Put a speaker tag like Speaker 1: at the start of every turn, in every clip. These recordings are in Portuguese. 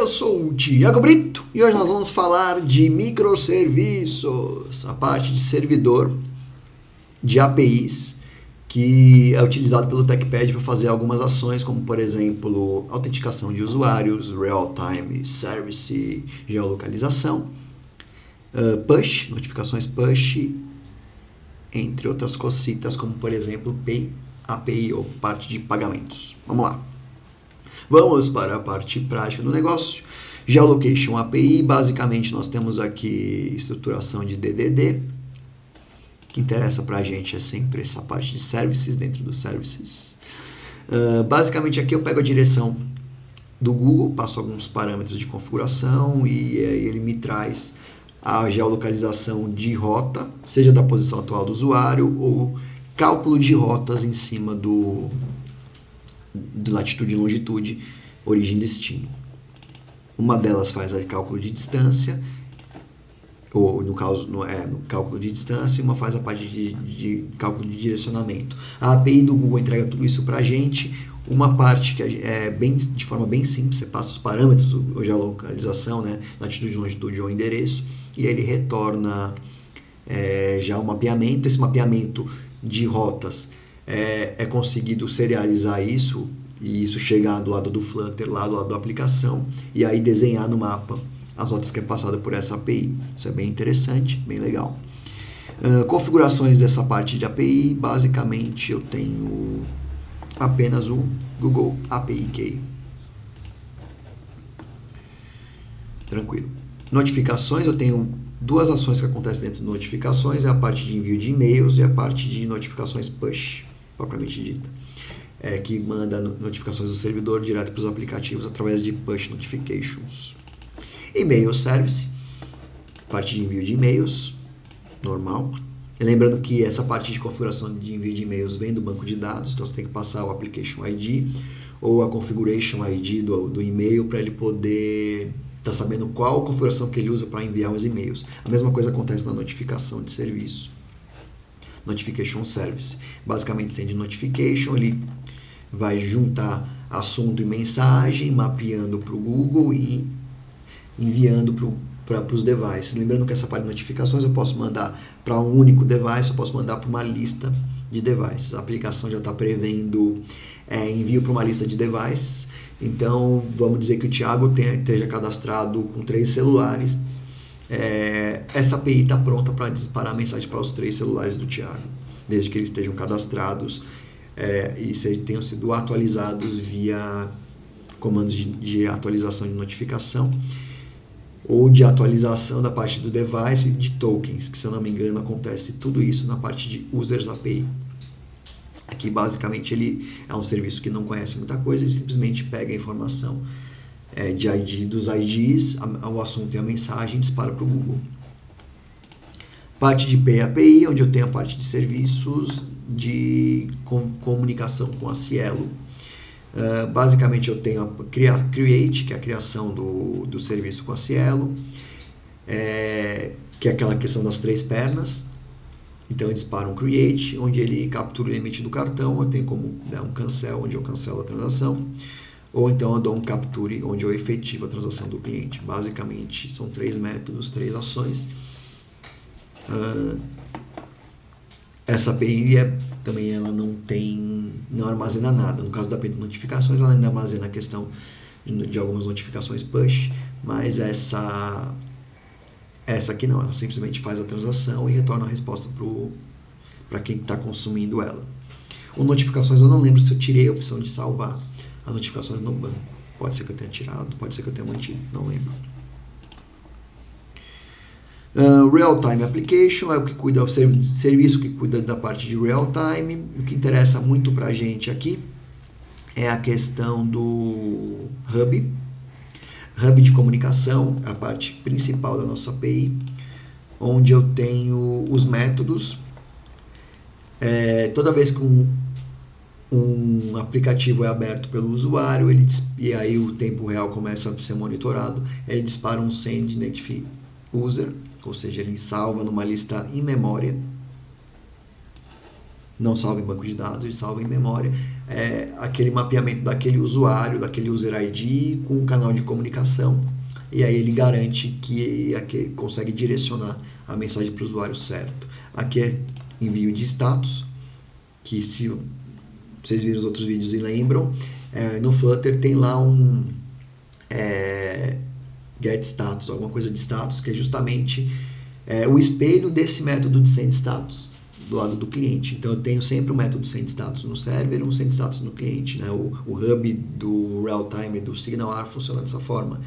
Speaker 1: eu sou o Thiago Brito e hoje nós vamos falar de microserviços, a parte de servidor de APIs que é utilizado pelo TechPad para fazer algumas ações, como por exemplo, autenticação de usuários, real-time service, geolocalização, push, notificações push, entre outras cositas, como por exemplo Pay API ou parte de pagamentos. Vamos lá. Vamos para a parte prática do negócio. Geolocation API, basicamente nós temos aqui estruturação de DDD. O que interessa para a gente é sempre essa parte de services dentro dos services. Basicamente aqui eu pego a direção do Google, passo alguns parâmetros de configuração e aí ele me traz a geolocalização de rota, seja da posição atual do usuário ou cálculo de rotas em cima do latitude e longitude, origem e destino. Uma delas faz o cálculo de distância, ou no cálculo de distância, e uma faz a parte de cálculo de direcionamento. A API do Google entrega tudo isso para a gente, uma parte que é de forma bem simples, você passa os parâmetros, ou geolocalização, né, latitude, longitude ou endereço, e ele retorna já um mapeamento. Esse mapeamento de rotas é conseguido serializar isso, e isso chegar do lado do Flutter, lá do lado da aplicação, e aí desenhar no mapa as rotas que é passada por essa API. Isso é bem interessante, bem legal. Configurações dessa parte de API, basicamente eu tenho apenas o Google API Key. Tranquilo. Notificações, eu tenho duas ações que acontecem dentro de notificações, é a parte de envio de e-mails e a parte de notificações push, propriamente dita, que manda notificações do servidor direto para os aplicativos através de push notifications. E-mail service, parte de envio de e-mails, normal. E lembrando que essa parte de configuração de envio de e-mails vem do banco de dados, então você tem que passar o application ID ou a configuration ID do e-mail para ele poder estar sabendo qual configuração que ele usa para enviar os e-mails. A mesma coisa acontece na notificação de serviço. Notification Service. Basicamente, send notification, ele vai juntar assunto e mensagem, mapeando para o Google e enviando para os devices. Lembrando que essa parte de notificações eu posso mandar para um único device, eu posso mandar para uma lista de devices. A aplicação já está prevendo envio para uma lista de devices. Então, vamos dizer que o Thiago esteja cadastrado com 3 celulares. Essa API está pronta para disparar a mensagem para os 3 celulares do Thiago, desde que eles estejam cadastrados e tenham sido atualizados via comandos de atualização de notificação ou de atualização da parte do device e de tokens, que se eu não me engano acontece tudo isso na parte de Users API. Aqui basicamente ele é um serviço que não conhece muita coisa, ele simplesmente pega a informação dos IDs, o assunto e a mensagem, dispara para o Google. Parte de Pay API, onde eu tenho a parte de serviços de comunicação com a Cielo. Basicamente eu tenho a Create, que é a criação do serviço com a Cielo, que é aquela questão das 3 pernas. Então eu disparo um Create, onde ele captura o limite do cartão, eu tenho como dar um Cancel, onde eu cancelo a transação, ou então eu dou um Capture, onde eu efetivo a transação do cliente. Basicamente são 3 métodos, 3 ações. Essa API também ela não armazena nada. No caso da API de notificações, ela ainda armazena a questão de algumas notificações push, mas essa aqui não, ela simplesmente faz a transação e retorna a resposta para quem está consumindo ela. O notificações eu não lembro se eu tirei a opção de salvar as notificações no banco. Pode ser que eu tenha tirado, pode ser que eu tenha mantido, não lembro. Real-time application é o que cuida, o serviço que cuida da parte de real-time. O que interessa muito para a gente aqui é a questão do hub de comunicação, a parte principal da nossa API, onde eu tenho os métodos. Toda vez que um aplicativo é aberto pelo usuário, e aí o tempo real começa a ser monitorado, ele dispara um send identify user, ou seja, ele salva numa lista em memória, não salva em banco de dados, ele salva em memória aquele mapeamento daquele usuário, daquele user ID com um canal de comunicação, e aí ele garante que consegue direcionar a mensagem para o usuário certo. Aqui é envio de status, que se vocês viram os outros vídeos e lembram, no Flutter tem lá um get status, alguma coisa de status, que é justamente o espelho desse método de send status do lado do cliente. Então eu tenho sempre um método send status no server e um send status no cliente, né? O hub do real-time do SignalR funciona dessa forma.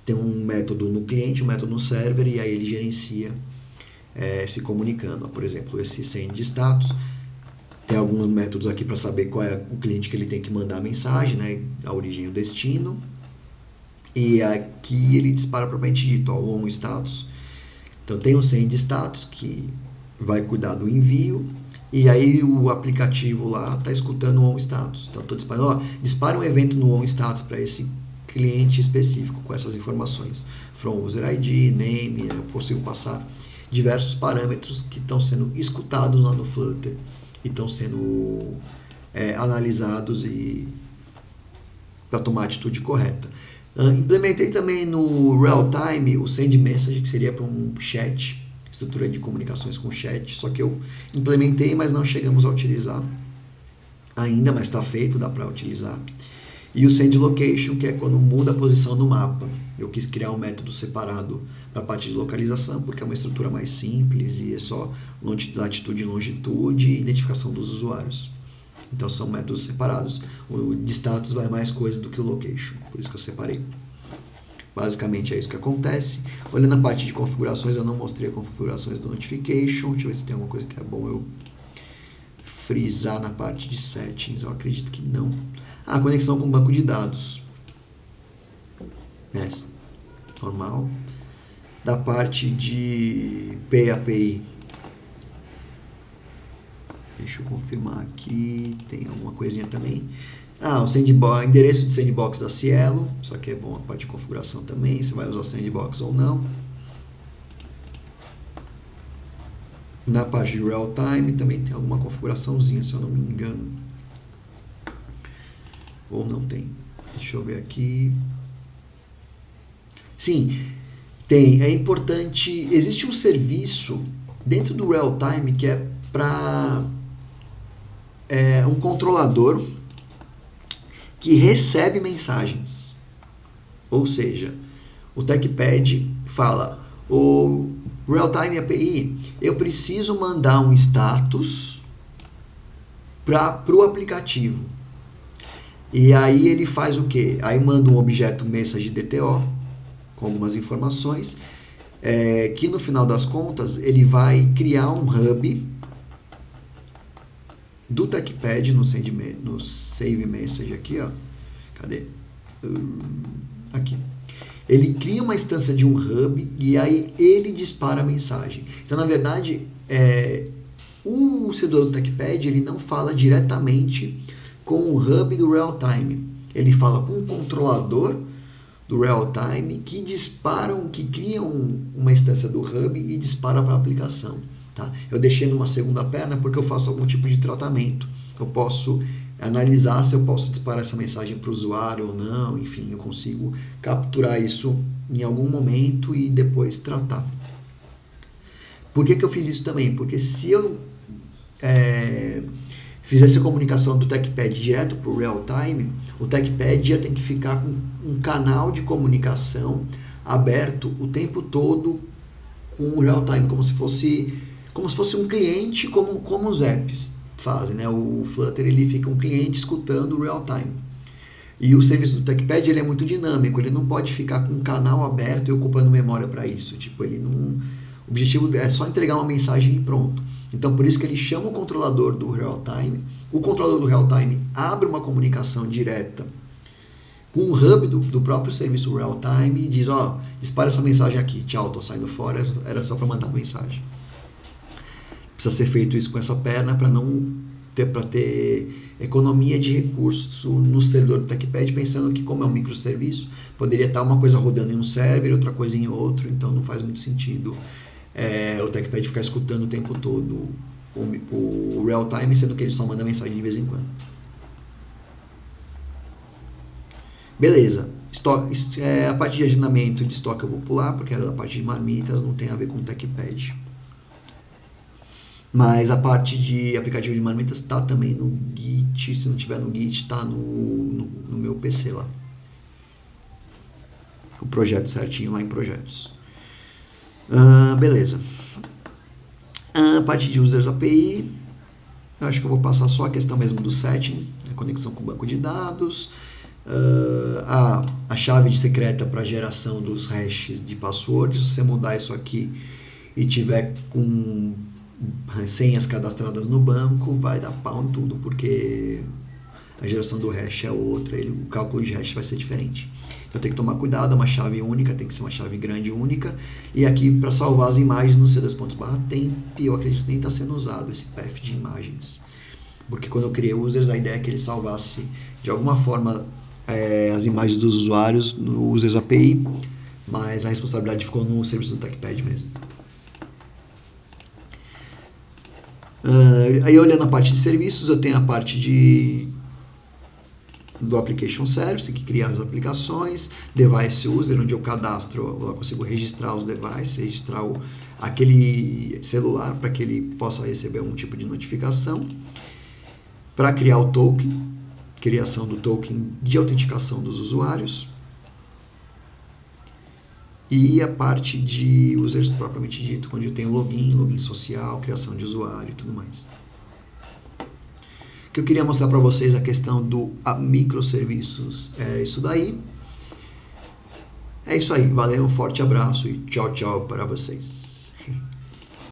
Speaker 1: Tem um método no cliente, um método no server, e aí ele gerencia se comunicando. Por exemplo, esse send status tem alguns métodos aqui para saber qual é o cliente que ele tem que mandar a mensagem, né? A origem e o destino. E aqui ele dispara propriamente dito, o on status. Então tem o send status que vai cuidar do envio, e aí o aplicativo lá está escutando o on status. Então estou disparando, dispara um evento no on status para esse cliente específico com essas informações. From user ID, name, eu consigo passar diversos parâmetros que estão sendo escutados lá no Flutter e estão sendo analisados e para tomar a atitude correta. Implementei também no real-time o send message, que seria para um chat, estrutura de comunicações com chat, só que eu implementei, mas não chegamos a utilizar ainda, mas está feito, dá para utilizar. E o send location, que é quando muda a posição do mapa. Eu quis criar um método separado para a parte de localização, porque é uma estrutura mais simples e é só latitude e longitude e identificação dos usuários. Então são métodos separados. O de status vai mais coisa do que o location, por isso que eu separei. Basicamente é isso que acontece. Olhando a parte de configurações, eu não mostrei as configurações do notification. Deixa eu ver se tem alguma coisa que é bom eu frisar na parte de settings. Eu acredito que não. Conexão com banco de dados. Normal. Da parte de PAPI. Deixa eu confirmar aqui. Tem alguma coisinha também. O sandbox, endereço de sandbox da Cielo. Só que é bom a parte de configuração também. Se vai usar sandbox ou não. Na parte de real-time também tem alguma configuraçãozinha, se eu não me engano. Ou não tem. Deixa eu ver aqui. Sim, tem. É importante. Existe um serviço dentro do real-time que é para um controlador que recebe mensagens. Ou seja, o TechPad fala: o Real-Time API, eu preciso mandar um status para o aplicativo. E aí ele faz o quê? Aí manda um objeto message DTO com algumas informações, que no final das contas ele vai criar um hub do TechPad no Save Message aqui, ó. Cadê? Aqui. Ele cria uma instância de um hub e aí ele dispara a mensagem. Então, na verdade, o servidor do TechPad ele não fala diretamente com o hub do real-time. Ele fala com o controlador do real-time que cria uma instância do hub e dispara para a aplicação. Tá? Eu deixei numa segunda perna porque eu faço algum tipo de tratamento. Eu posso analisar se eu posso disparar essa mensagem para o usuário ou não. Enfim, eu consigo capturar isso em algum momento e depois tratar. Por que eu fiz isso também? Porque se eu fizesse a comunicação do TechPad direto para o real-time, o TechPad ia ter que ficar com um canal de comunicação aberto o tempo todo com o real-time, como se fosse um cliente, como os apps fazem, né? O Flutter ele fica um cliente escutando o real-time. E o serviço do TechPad ele é muito dinâmico, ele não pode ficar com um canal aberto e ocupando memória para isso. O objetivo é só entregar uma mensagem e pronto. Então, por isso que ele chama o controlador do real-time. O controlador do real-time abre uma comunicação direta com o hub do próprio serviço real-time e diz, dispara essa mensagem aqui. Tchau, tô saindo fora, era só para mandar a mensagem. Precisa ser feito isso com essa perna para ter economia de recurso no servidor do TechPad, pensando que como é um microserviço, poderia estar uma coisa rodando em um server, outra coisa em outro, então não faz muito sentido o TechPad ficar escutando o tempo todo o real-time, sendo que ele só manda mensagem de vez em quando. Beleza. A parte de agendamento de estoque eu vou pular, porque era da parte de marmitas, não tem a ver com o TechPad. Mas a parte de aplicativo de marmitas está também no Git. Se não tiver no Git, está no meu PC lá. O projeto certinho lá em projetos. Beleza. A parte de Users API, eu acho que eu vou passar só a questão mesmo dos settings, a conexão com o banco de dados, a chave secreta para geração dos hashes de password. Se você mudar isso aqui e tiver com senhas cadastradas no banco, vai dar pau em tudo, porque a geração do hash é outra, o cálculo de hash vai ser diferente. Então tem que tomar cuidado, é uma chave única, tem que ser uma chave grande única. E aqui para salvar as imagens no c2.temp, eu acredito que nem está sendo usado esse path de imagens. Porque quando eu criei users, a ideia é que ele salvasse de alguma forma as imagens dos usuários no Users API, mas a responsabilidade ficou no serviço do TechPad mesmo. Aí olhando a parte de serviços, eu tenho a parte do Application Service, que cria as aplicações, Device User, onde eu cadastro, eu consigo registrar os devices, registrar aquele celular para que ele possa receber algum tipo de notificação. Para criar o token, criação do token de autenticação dos usuários. E a parte de users propriamente dito, onde eu tenho login social, criação de usuário e tudo mais. O que eu queria mostrar para vocês a questão do microserviços é isso daí. É isso aí, valeu, um forte abraço e tchau, tchau para vocês.